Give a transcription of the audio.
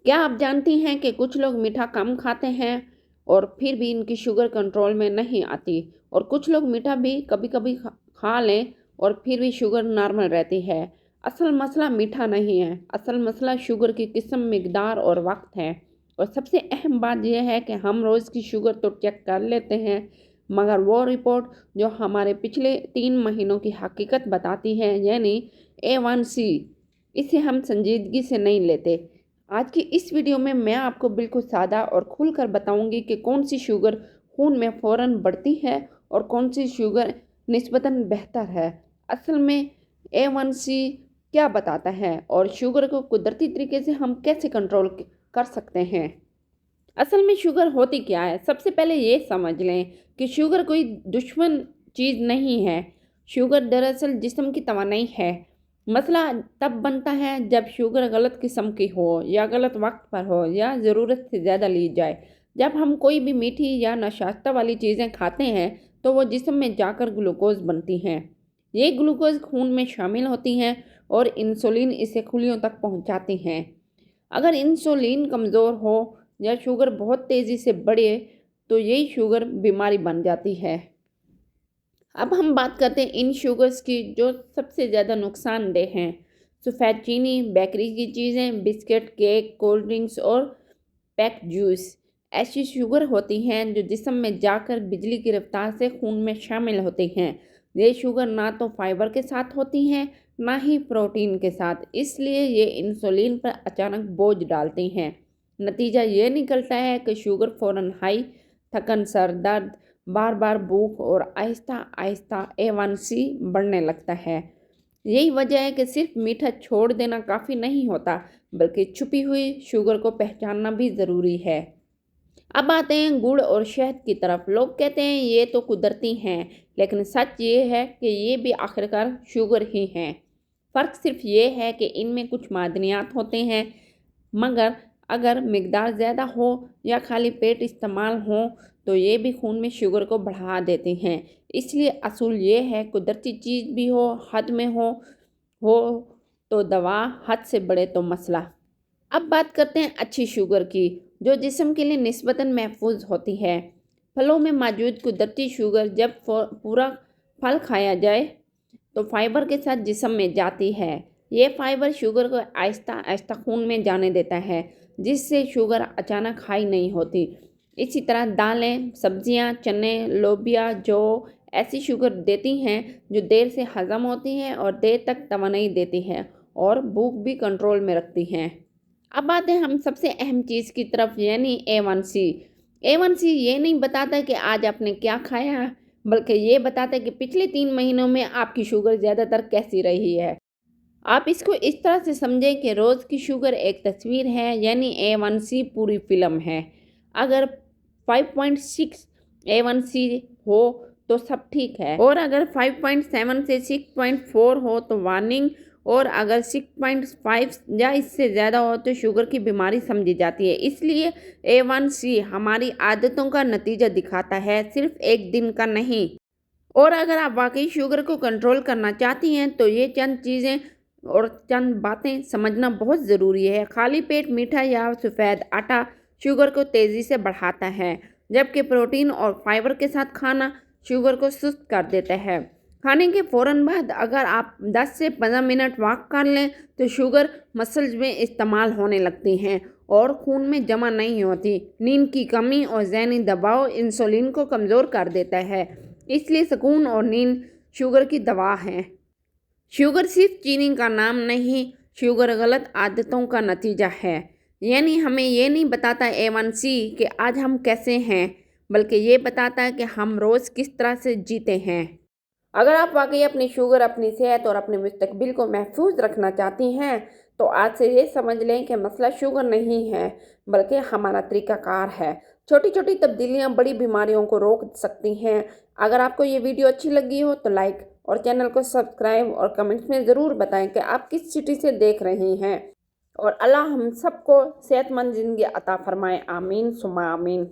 क्या आप जानती हैं कि कुछ लोग मीठा कम खाते हैं और फिर भी इनकी शुगर कंट्रोल में नहीं आती, और कुछ लोग मीठा भी कभी कभी खा लें और फिर भी शुगर नॉर्मल रहती है। असल मसला मीठा नहीं है, असल मसला शुगर की किस्म, मिकदार और वक्त है। और सबसे अहम बात यह है कि हम रोज़ की शुगर तो चेक कर लेते हैं, मगर वो रिपोर्ट जो हमारे पिछले 3 महीनों की हकीकत बताती है, यानी A1C, इसे हम संजीदगी से नहीं लेते। आज की इस वीडियो में मैं आपको बिल्कुल सादा और खुलकर बताऊंगी कि कौन सी शुगर खून में फ़ौरन बढ़ती है और कौन सी शुगर निस्बतन बेहतर है। असल में A1C क्या बताता है और शुगर को कुदरती तरीके से हम कैसे कंट्रोल कर सकते हैं। असल में शुगर होती क्या है, सबसे पहले ये समझ लें कि शुगर कोई दुश्मन चीज़ नहीं है। शुगर दरअसल जिस्म की तवानाई है। मसला तब बनता है जब शुगर गलत किस्म की हो, या गलत वक्त पर हो, या ज़रूरत से ज़्यादा ली जाए। जब हम कोई भी मीठी या नशास्ता वाली चीज़ें खाते हैं तो वो जिस्म में जाकर ग्लूकोज बनती हैं। ये ग्लूकोज खून में शामिल होती हैं और इंसुलिन इसे खुलियों तक पहुंचाती हैं। अगर इंसुलिन कमज़ोर हो या शुगर बहुत तेज़ी से बढ़े तो यही शुगर बीमारी बन जाती है। अब हम बात करते हैं इन शुगर्स की जो सबसे ज़्यादा नुकसानदेह हैं। सफ़ेद चीनी, बेकरी की चीज़ें, बिस्किट, केक, कोल्ड ड्रिंक्स और पैक जूस ऐसी शुगर होती हैं जो जिस्म में जाकर बिजली की रफ्तार से खून में शामिल होती हैं। ये शुगर ना तो फाइबर के साथ होती हैं, ना ही प्रोटीन के साथ, इसलिए ये इंसुलिन पर अचानक बोझ डालती हैं। नतीजा ये निकलता है कि शुगर फ़ौरन हाई, थकन, सर दर्द, बार बार भूख और आहिस्ता आहिस्ता A1C बढ़ने लगता है। यही वजह है कि सिर्फ मीठा छोड़ देना काफ़ी नहीं होता, बल्कि छुपी हुई शुगर को पहचानना भी ज़रूरी है। अब आते हैं गुड़ और शहद की तरफ। लोग कहते हैं ये तो कुदरती हैं, लेकिन सच ये है कि ये भी आखिरकार शुगर ही हैं। फ़र्क सिर्फ ये है कि इनमें कुछ मादनियात होते हैं, मगर अगर मिकदार ज़्यादा हो या खाली पेट इस्तेमाल हो तो ये भी खून में शुगर को बढ़ा देते हैं। इसलिए असूल ये है, कुदरती चीज़ भी हो, हद में हो तो दवा, हद से बढ़े तो मसला। अब बात करते हैं अच्छी शुगर की, जो जिस्म के लिए निस्बतन महफूज होती है। फलों में मौजूद कुदरती शुगर जब पूरा फल खाया जाए तो फाइबर के साथ जिस्म में जाती है। ये फाइबर शुगर को आहिस्ता आहिस्ता खून में जाने देता है, जिससे शुगर अचानक हाई नहीं होती। इसी तरह दालें, सब्जियां, चने, लोबिया, जौ ऐसी शुगर देती हैं जो देर से हज़म होती हैं और देर तक तवानाई देती हैं और भूख भी कंट्रोल में रखती हैं। अब आते हैं हम सबसे अहम चीज़ की तरफ, यानी A1C। A1C ये नहीं बताता कि आज आपने क्या खाया, बल्कि ये बताता है कि पिछले 3 महीनों में आपकी शुगर ज़्यादातर कैसी रही है। आप इसको इस तरह से समझें कि रोज़ की शुगर एक तस्वीर है, यानी A1C पूरी फिल्म है। अगर 5.6 A1C हो तो सब ठीक है, और अगर 5.7 से 6.4 हो तो वार्निंग, और अगर 6.5 या इससे ज़्यादा हो तो शुगर की बीमारी समझी जाती है। इसलिए A1C हमारी आदतों का नतीजा दिखाता है, सिर्फ एक दिन का नहीं। और अगर आप वाकई शुगर को कंट्रोल करना चाहती हैं तो ये चंद चीज़ें और चंद बातें समझना बहुत ज़रूरी है। खाली पेट मीठा या सफ़ेद आटा शुगर को तेज़ी से बढ़ाता है, जबकि प्रोटीन और फाइबर के साथ खाना शुगर को सुस्त कर देता है। खाने के फ़ौरन बाद अगर आप 10 से 15 मिनट वॉक कर लें तो शुगर मसल्स में इस्तेमाल होने लगती हैं और खून में जमा नहीं होती। नींद की कमी और ज़हनी दबाव इंसुलिन को कमज़ोर कर देता है, इसलिए सुकून और नींद शुगर की दवा है। शुगर सिर्फ चीनी का नाम नहीं, शुगर गलत आदतों का नतीजा है। यानी हमें ये नहीं बताता A1C कि आज हम कैसे हैं, बल्कि ये बताता है कि हम रोज़ किस तरह से जीते हैं। अगर आप वाकई अपनी शुगर, अपनी सेहत और अपने मुस्तकबिल को महफूज रखना चाहती हैं तो आज से ये समझ लें कि मसला शुगर नहीं है, बल्कि हमारा तरीक़ाकार है। छोटी छोटी तब्दीलियां बड़ी बीमारियों को रोक सकती हैं। अगर आपको ये वीडियो अच्छी लगी हो तो लाइक और चैनल को सब्सक्राइब और कमेंट्स में ज़रूर बताएं कि आप किस सिटी से देख रही हैं। और अल्लाह हम सबको सेहतमंद ज़िंदगी अता फरमाए। आमीन सुमा आमीन।